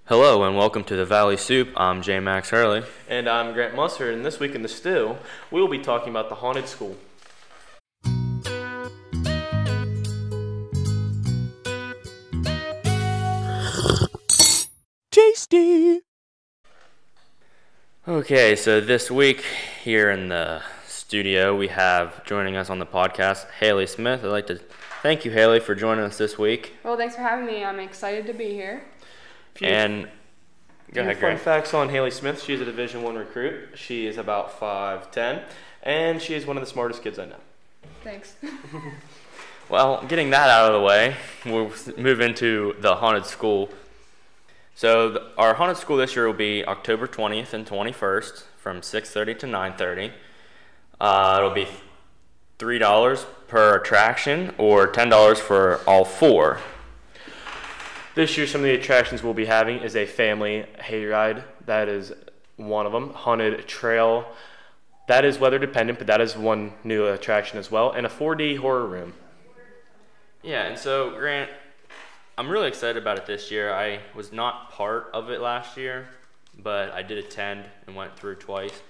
Hello and welcome to the Valley Soup. I'm J. Max Hurley. And I'm Grant Mustard, and this week in the stew, we will be talking about the haunted school. Tasty! Okay, so this week here in the studio, we have joining us on the podcast, Halee Smith. I'd like to thank you, Halee, for joining us this week. Well, thanks for having me. I'm excited to be here. And go ahead, Fun Grant. facts on Halee Smith. She's a Division I recruit. She is about 5'10", and she is one of the smartest kids I know. Thanks. Well, getting that out of the way, we'll move into the haunted school. So our haunted school this year will be October 20th and 21st from 6:30 to 9:30. It'll be $3 per attraction or $10 for all four. This year, some of the attractions we'll be having is a family hayride. That is one of them. Haunted trail. That is weather dependent, but that is one new attraction as well. And a 4D horror room. Yeah, and so Grant, I'm really excited about it this year. I was not part of it last year, but I did attend and went through twice.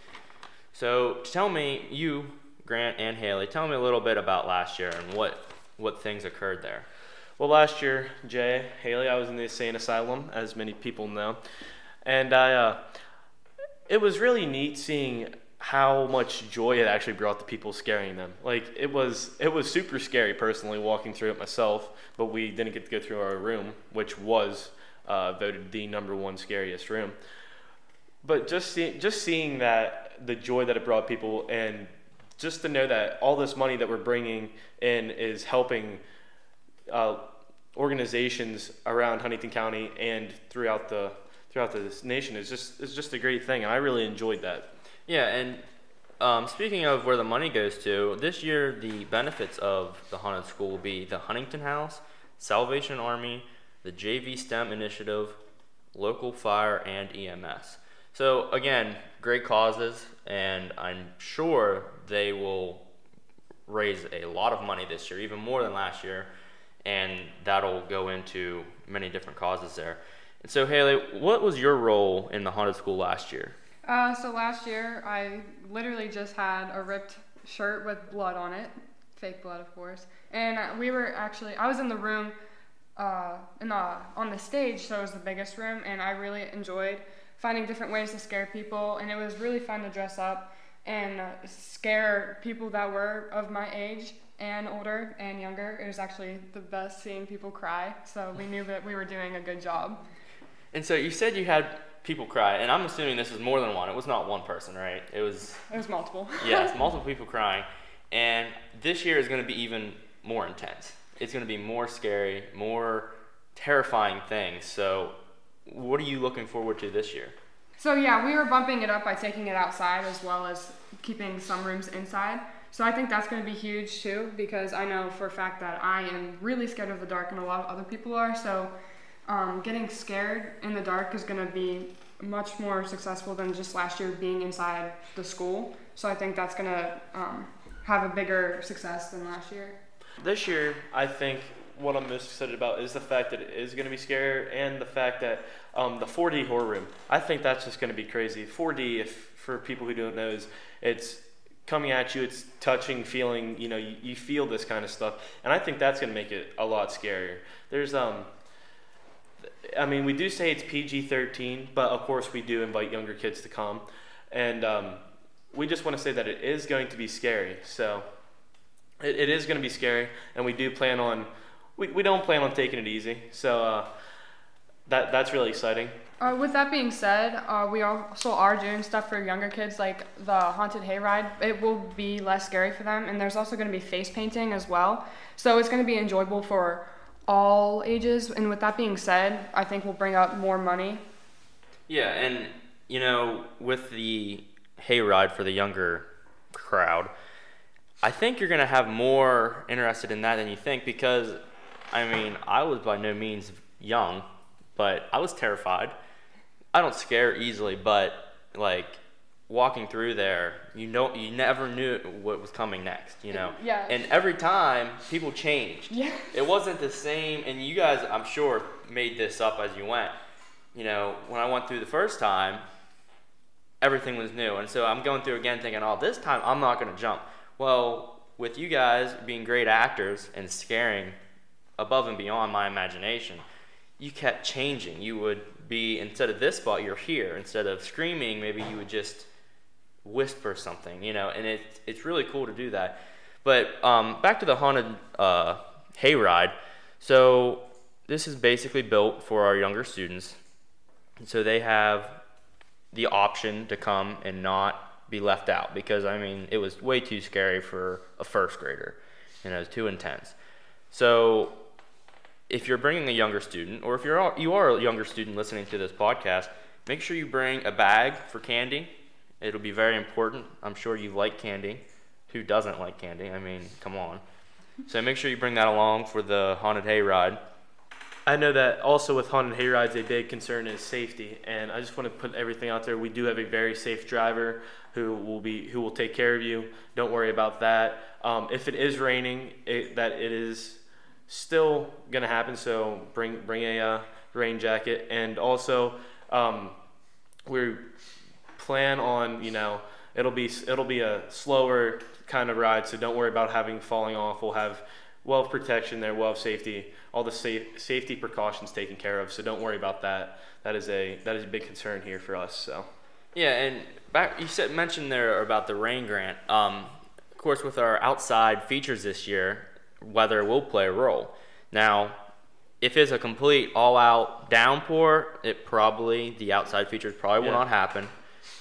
So tell me, you, Grant and Halee, tell me a little bit about last year and what things occurred there. Well, last year, Jay, Halee, I was in the insane asylum, as many people know, and it was really neat seeing how much joy it actually brought to people scaring them. Like it was super scary personally walking through it myself, but we didn't get to go through our room, which was voted the #1 scariest room. But just seeing that, the joy that it brought people, and just to know that all this money that we're bringing in is helping organizations around Huntington County and throughout the nation is just a great thing, and I really enjoyed that. Yeah, and speaking of where the money goes to, this year the benefits of the haunted school will be the Huntington House, Salvation Army, the JV STEM Initiative, local fire, and EMS. So again, great causes, and I'm sure they will raise a lot of money this year, even more than last year, and that'll go into many different causes there. And so Halee, what was your role in the haunted school last year? So last year, I literally just had a ripped shirt with blood on it, fake blood, of course. And I was in the room, on the stage, so it was the biggest room, and I really enjoyed finding different ways to scare people, and it was really fun to dress up and scare people that were of my age and older and younger. It was actually the best seeing people cry, so we knew that we were doing a good job. And so you said you had people cry, and I'm assuming this was more than one. It was not one person, right? It was multiple. Yes, multiple people crying. And this year is going to be even more intense. It's going to be more scary, more terrifying things. So what are you looking forward to this year? So yeah, we were bumping it up by taking it outside as well as keeping some rooms inside. So I think that's going to be huge too, because I know for a fact that I am really scared of the dark, and a lot of other people are. So getting scared in the dark is going to be much more successful than just last year being inside the school. So I think that's going to have a bigger success than last year. This year, I think what I'm most excited about is the fact that it is going to be scary, and the fact that the 4D horror room, I think that's just going to be crazy. 4D, for people who don't know, it's coming at you, it's touching, feeling, you feel this kind of stuff, and I think that's going to make it a lot scarier. There's we do say it's PG-13, but of course we do invite younger kids to come, and we just want to say that it is going to be scary. So it is going to be scary, and we do plan on, we don't plan on taking it easy. So that's really exciting. With that being said, we also are doing stuff for younger kids, like the haunted hayride. It will be less scary for them, and there's also going to be face painting as well. So it's going to be enjoyable for all ages, and with that being said, I think we'll bring up more money. Yeah, and with the hayride for the younger crowd, I think you're going to have more interested in that than you think, because I was by no means young, but I was terrified. I don't scare easily, but like walking through there, you never knew what was coming next, Yeah. And every time people changed. Yeah. It wasn't the same, and you guys, I'm sure, made this up as you went. when I went through the first time, everything was new. And so I'm going through again thinking, oh, this time I'm not going to jump. Well, with you guys being great actors and scaring above and beyond my imagination, you kept changing. You would be, instead of this spot, you're here. Instead of screaming, maybe you would just whisper something, and it's really cool to do that. But back to the haunted hayride. So this is basically built for our younger students. So they have the option to come and not be left out, because it was way too scary for a first grader. It was too intense. So if you're bringing a younger student, or if you are a younger student listening to this podcast, make sure you bring a bag for candy. It'll be very important. I'm sure you like candy. Who doesn't like candy? Come on. So make sure you bring that along for the haunted hayride. I know that also with haunted hayrides, a big concern is safety, and I just want to put everything out there. We do have a very safe driver who will take care of you. Don't worry about that. If it is raining, it is still gonna happen. So bring a rain jacket, and also we plan on it'll be a slower kind of ride. So don't worry about falling off. We'll have well protection there, well safety, all the safety precautions taken care of. So don't worry about that. That is a big concern here for us. So yeah, and mentioned there about the rain grant. Of course, with our outside features this year, weather will play a role. Now, if it's a complete all-out downpour, the outside features probably will not happen.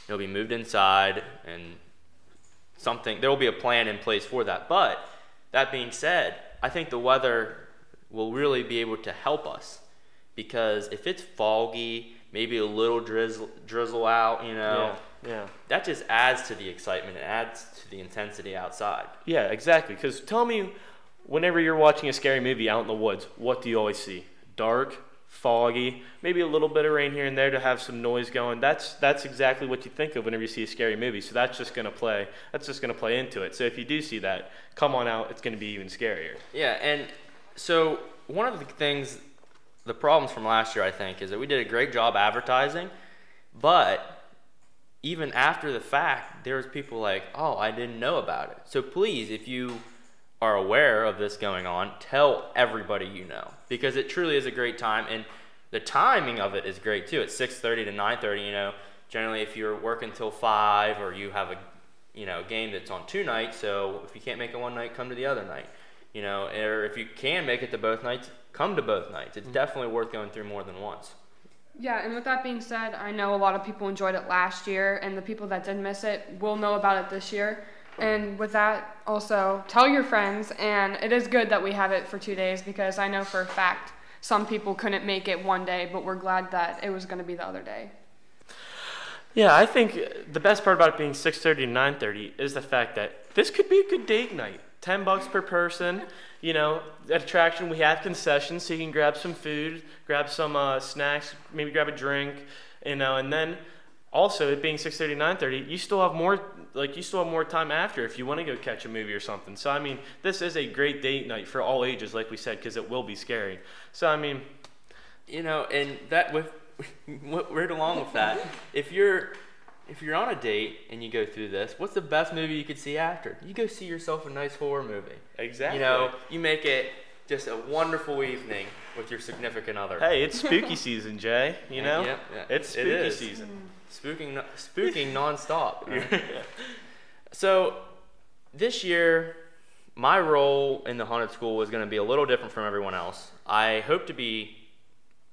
It'll be moved inside, and there will be a plan in place for that. But that being said, I think the weather will really be able to help us, because if it's foggy, maybe a little drizzle out, that just adds to the excitement. It adds to the intensity outside. Yeah, exactly. Because tell me, whenever you're watching a scary movie out in the woods, what do you always see? Dark, foggy, maybe a little bit of rain here and there to have some noise going. That's exactly what you think of whenever you see a scary movie. So that's just gonna play into it. So if you do see that, come on out. It's gonna be even scarier. Yeah, and so one of the problems from last year, I think, is that we did a great job advertising, but even after the fact, there was people like, oh, I didn't know about it. So please, if you are aware of this going on, tell everybody you know, because it truly is a great time, and the timing of it is great too. It's 6:30 to 9:30. Generally, if you're working till 5, or you have a game that's on 2 nights, so if you can't make it one night, come to the other night. Or if you can make it to both nights, come to both nights. It's definitely worth going through more than once. Yeah, and with that being said, I know a lot of people enjoyed it last year, and the people that did miss it will know about it this year. And with that, also, tell your friends, and it is good that we have it for 2 days, because I know for a fact some people couldn't make it one day, but we're glad that it was going to be the other day. Yeah, I think the best part about it being 6:30 to 9:30 is the fact that this could be a good date night. $10 per person. At attraction, we have concessions, so you can grab some food, grab some snacks, maybe grab a drink, and then also, it being 6:30 to 9:30, you still have more time after if you want to go catch a movie or something. So this is a great date night for all ages, like we said, because it will be scary. So and that right along with that, if you're on a date and you go through this, what's the best movie you could see after? You go see yourself a nice horror movie. Exactly. You make it just a wonderful evening with your significant other. Hey, it's spooky season, Jay. Yeah. It's spooky season. Spooking nonstop. Right? So this year, my role in the haunted school was going to be a little different from everyone else. I hope to be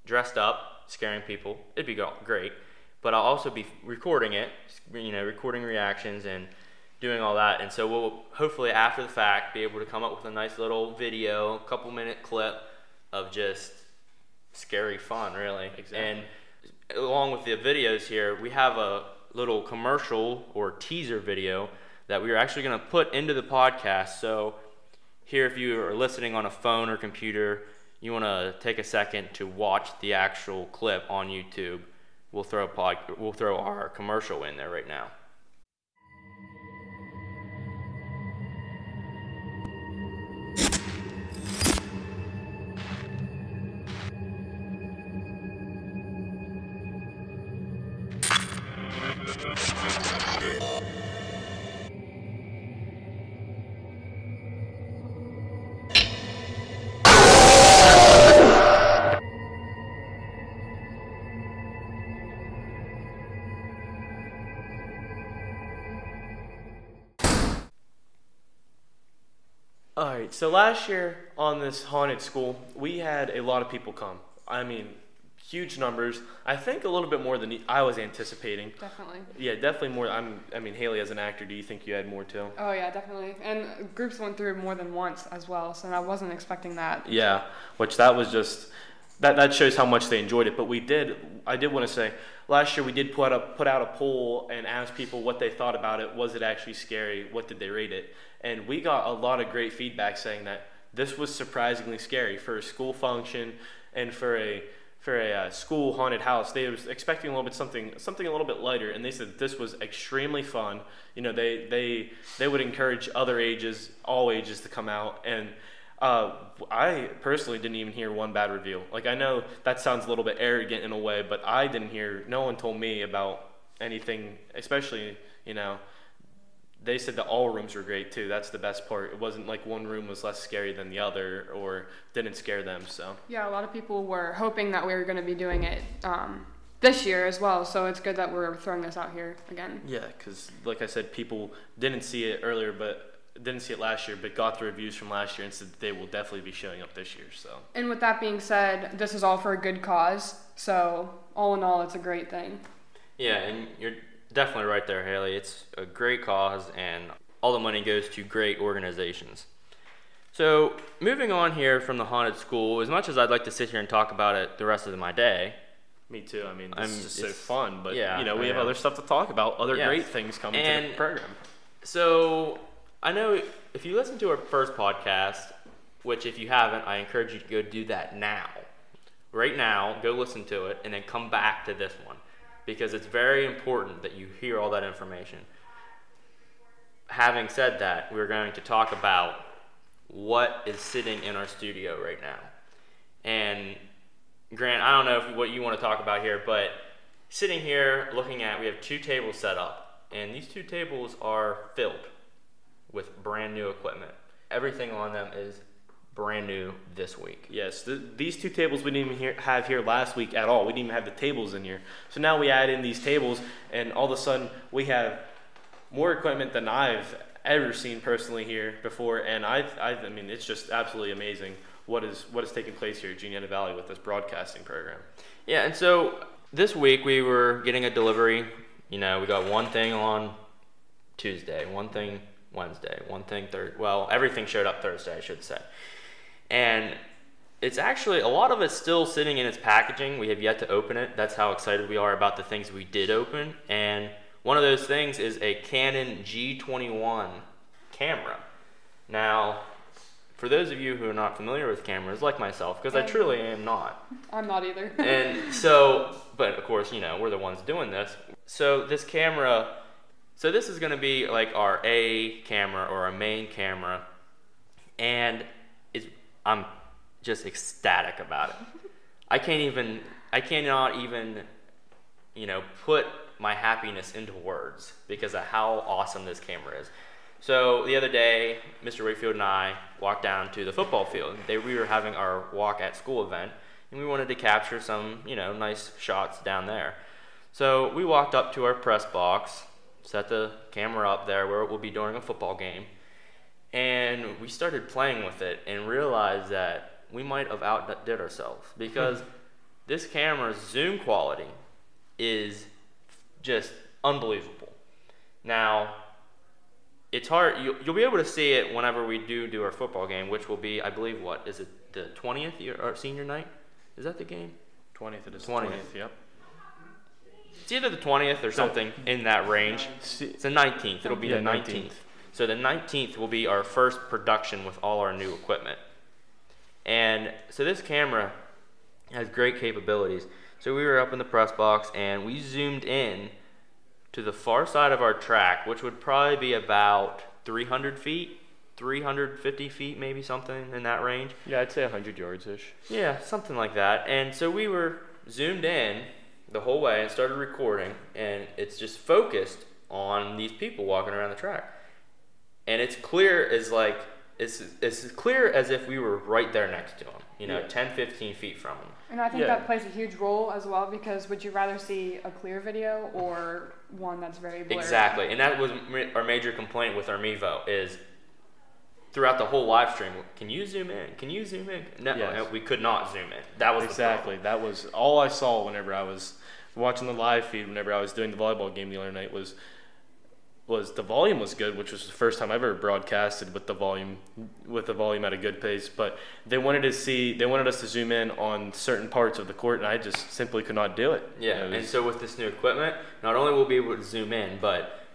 dressed up, scaring people. It'd be great. But I'll also be recording it, recording reactions and doing all that. And so we'll hopefully after the fact be able to come up with a nice little video, a couple-minute clip of just scary fun, really. Exactly. And along with the videos here, we have a little commercial or teaser video that we are actually going to put into the podcast. So here, if you are listening on a phone or computer, you want to take a second to watch the actual clip on YouTube. We'll throw our commercial in there right now. Alright, so last year on this haunted school, we had a lot of people come. I mean, huge numbers. I think a little bit more than I was anticipating. Definitely. Yeah, definitely more. I mean, Halee, as an actor, do you think you had more too? Oh yeah, definitely. And groups went through more than once as well, so I wasn't expecting that. Yeah, which that was just that shows how much they enjoyed it. But I did want to say, last year we did put out a poll and ask people what they thought about it. Was it actually scary? What did they rate it? And we got a lot of great feedback saying that this was surprisingly scary for a school function and for a school haunted house. They was expecting a little bit something a little bit lighter, and they said this was extremely fun. You know, they would encourage other ages, all ages, to come out. And I personally didn't even hear one bad review. Like, I know that sounds a little bit arrogant in a way, but I didn't hear. No one told me about anything, especially, you know. They said that all rooms were great too. That's the best part. It wasn't like one room was less scary than the other or didn't scare them. So yeah, a lot of people were hoping that we were going to be doing it this year as well. So it's good that we're throwing this out here again. Yeah, because like I said, people didn't see it earlier, but didn't see it last year, but got the reviews from last year and said they will definitely be showing up this year. So. And with that being said, this is all for a good cause. So all in all, it's a great thing. Yeah, and you're definitely right there, Halee. It's a great cause, and all the money goes to great organizations. So, moving on here from the haunted school, as much as I'd like to sit here and talk about it the rest of my day. Me too. I mean, this is just so fun, but yeah, you know, we have other stuff to talk about, other great things coming to the program. So, I know if you listen to our first podcast, which if you haven't, I encourage you to go do that now. Right now, go listen to it, and then come back to this one, because it's very important that you hear all that information. Having said that, we're going to talk about what is sitting in our studio right now. And Grant, I don't know what you want to talk about here, but sitting here looking at, we have 2 tables set up, and these 2 tables are filled with brand new equipment. Everything on them is brand new this week. Yes, these 2 tables we didn't even have here last week at all. We didn't even have the tables in here. So now we add in these tables, and all of a sudden we have more equipment than I've ever seen personally here before. And I mean, it's just absolutely amazing what is taking place here at Juniata Valley with this broadcasting program. Yeah, and so this week we were getting a delivery. You know, we got one thing on Tuesday, one thing Wednesday, one thing Thursday. Well, everything showed up Thursday, I should say. And it's actually, a lot of it's still sitting in its packaging. We have yet to open it. That's how excited we are about the things we did open. And one of those things is a Canon G21 camera. Now, for those of you who are not familiar with cameras, like myself, because I truly am not. I'm not either. And so, but of course, you know, we're the ones doing this. So this camera, so this is going to be like our A camera or our main camera. And I'm just ecstatic about it. I cannot even, you know, put my happiness into words because of how awesome this camera is. So the other day, Mr. Wakefield and I walked down to the football field. We were having our walk at school event, and we wanted to capture some, you know, nice shots down there. So we walked up to our press box, set the camera up there where it will be during a football game. And we started playing with it and realized that we might have outdid ourselves because this camera's zoom quality is just unbelievable. Now, it's hard. You'll be able to see it whenever we do our football game, which will be, I believe, what is it, the 20th or senior night? Is that the game? 20th. It is 20th. 20th. Yep. It's either the 20th or something in that range. It's the 19th. It'll be the 19th. So the 19th will be our first production with all our new equipment. And so this camera has great capabilities. So we were up in the press box and we zoomed in to the far side of our track, which would probably be about 300 feet, 350 feet, maybe something in that range. Yeah, I'd say 100 yards-ish. Yeah, something like that. And so we were zoomed in the whole way and started recording, and it's just focused on these people walking around the track. And it's clear as it's clear as if we were right there next to them, you know, 10, 15 feet from them. And I think that plays a huge role as well, because would you rather see a clear video or one that's very blurry? Exactly, and that was our major complaint with our Mevo is throughout the whole live stream, can you zoom in? Can you zoom in? No, we could not zoom in. That was exactly. That was all I saw whenever I was watching the live feed. Whenever I was doing the volleyball game the other night, was the volume was good, which was the first time I ever broadcasted with the volume at a good pace. But they wanted us to zoom in on certain parts of the court, and I just simply could not do it. Yeah, and so with this new equipment, not only will we be able to zoom in, but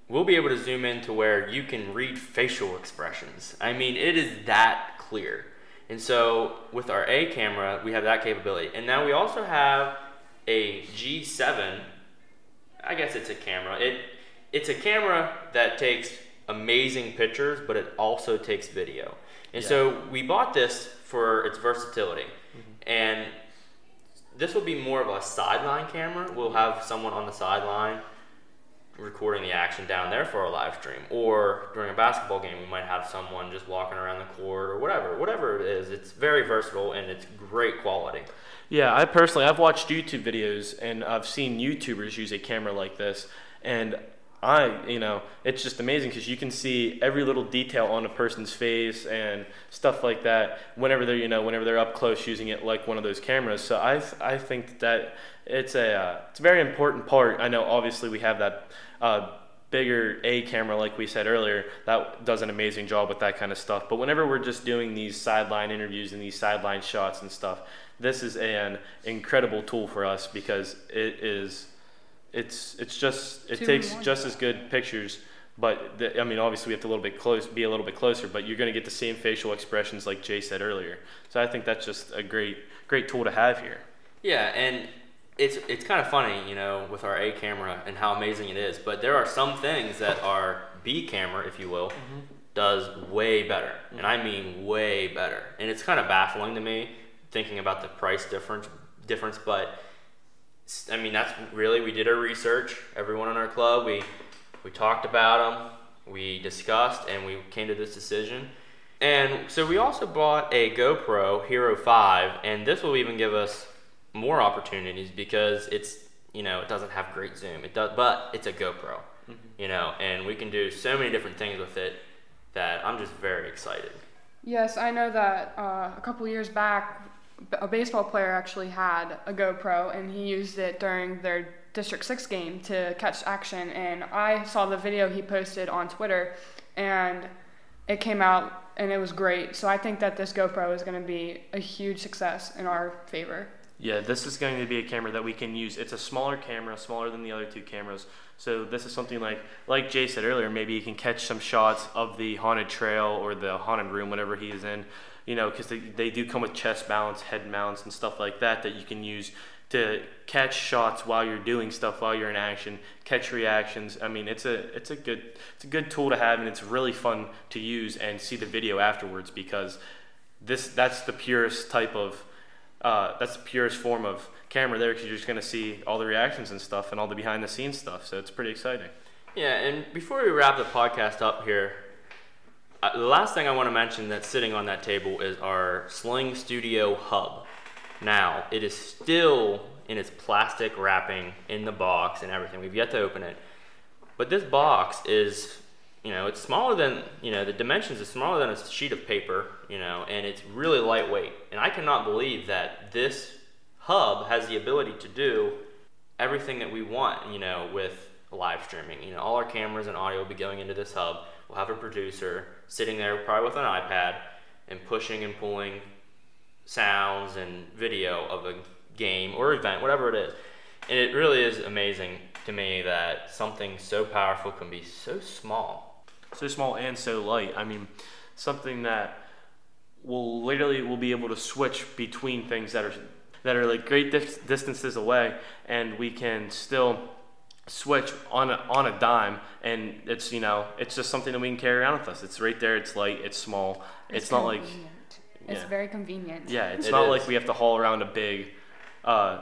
we'll be able to zoom in to where you can read facial expressions. I mean, it is that clear. And so with our A camera, we have that capability. And now we also have a G7. I guess it's a camera. It's a camera that takes amazing pictures, but it also takes video. And so we bought this for its versatility. Mm-hmm. And this will be more of a sideline camera. We'll have someone on the sideline recording the action down there for our live stream, or during a basketball game we might have someone just walking around the court, or whatever it is. It's very versatile and it's great quality. Yeah, I've watched YouTube videos and I've seen YouTubers use a camera like this, and it's just amazing because you can see every little detail on a person's face and stuff like that whenever they're up close using it like one of those cameras. So I think that it's a very important part. I know obviously we have that bigger A camera, like we said earlier, that does an amazing job with that kind of stuff. But whenever we're just doing these sideline interviews and these sideline shots and stuff, this is an incredible tool for us because it takes just as good pictures, but obviously we have to be a little bit closer, but you're going to get the same facial expressions like Jay said earlier. So I think that's just a great tool to have here. Yeah, and it's kind of funny, with our A camera and how amazing it is, but there are some things that our B camera, if you will, mm-hmm. does way better, mm-hmm. and I mean way better. And it's kind of baffling to me thinking about the price difference, but I mean, that's really, we did our research. Everyone in our club, we talked about them, we discussed, and we came to this decision. And so we also bought a GoPro Hero 5, and this will even give us more opportunities because it doesn't have great zoom. It does, but it's a GoPro, mm-hmm. And we can do so many different things with it that I'm just very excited. Yes, I know that a couple years back, a baseball player actually had a GoPro, and he used it during their District 6 game to catch action. And I saw the video he posted on Twitter, and it came out, and it was great. So I think that this GoPro is going to be a huge success in our favor. Yeah, this is going to be a camera that we can use. It's a smaller camera, smaller than the other two cameras. So this is something like Jay said earlier, maybe you can catch some shots of the haunted trail or the haunted room, whatever he is in, because they do come with chest mounts, head mounts, and stuff like that you can use to catch shots while you're doing stuff, while you're in action, catch reactions. I mean, it's a good tool to have, and it's really fun to use and see the video afterwards, because that's the purest form of camera there, because you're just going to see all the reactions and stuff and all the behind the scenes stuff. So it's pretty exciting. Yeah, and before we wrap the podcast up here, the last thing I want to mention that's sitting on that table is our Sling Studio Hub. Now, it is still in its plastic wrapping in the box and everything. We've yet to open it. But this box is, it's smaller than, the dimensions is smaller than a sheet of paper, and it's really lightweight. And I cannot believe that this hub has the ability to do everything that we want, with live streaming. All our cameras and audio will be going into this hub. We'll have a producer sitting there probably with an iPad and pushing and pulling sounds and video of a game or event, whatever it is. And it really is amazing to me that something so powerful can be so small. So small and so light. I mean, something that will be able to switch between things that are like great distances away, and we can still switch on a dime, and it's just something that we can carry around with us. It's right there, it's light, it's small. It's not like it's very convenient. Yeah, it's not like we have to haul around a big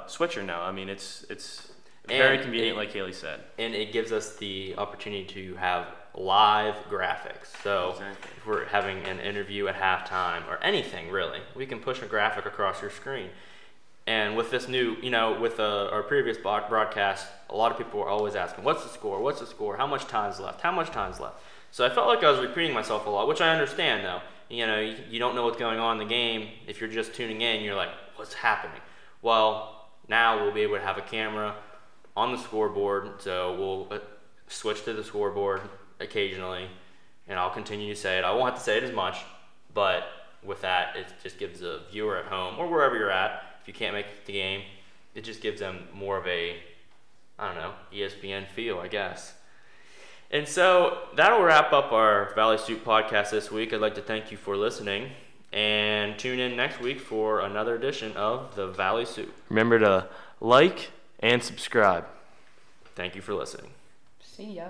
switcher now. I mean, it's very convenient, like Halee said. And it gives us the opportunity to have live graphics. So Exactly. if we're having an interview at halftime or anything really, we can push a graphic across your screen. And with this new, with our previous broadcast, a lot of people were always asking, what's the score? What's the score? How much time's left? How much time's left? So I felt like I was repeating myself a lot, which I understand though. You don't know what's going on in the game. If you're just tuning in, you're like, what's happening? Well, now we'll be able to have a camera on the scoreboard, so we'll switch to the scoreboard occasionally, and I'll continue to say it. I won't have to say it as much, but with that, it just gives the viewer at home, or wherever you're at, if you can't make the game, it just gives them more of a, ESPN feel, I guess. And so that'll wrap up our Valley Soup podcast this week. I'd like to thank you for listening, and tune in next week for another edition of the Valley Soup. Remember to like and subscribe. Thank you for listening. See ya.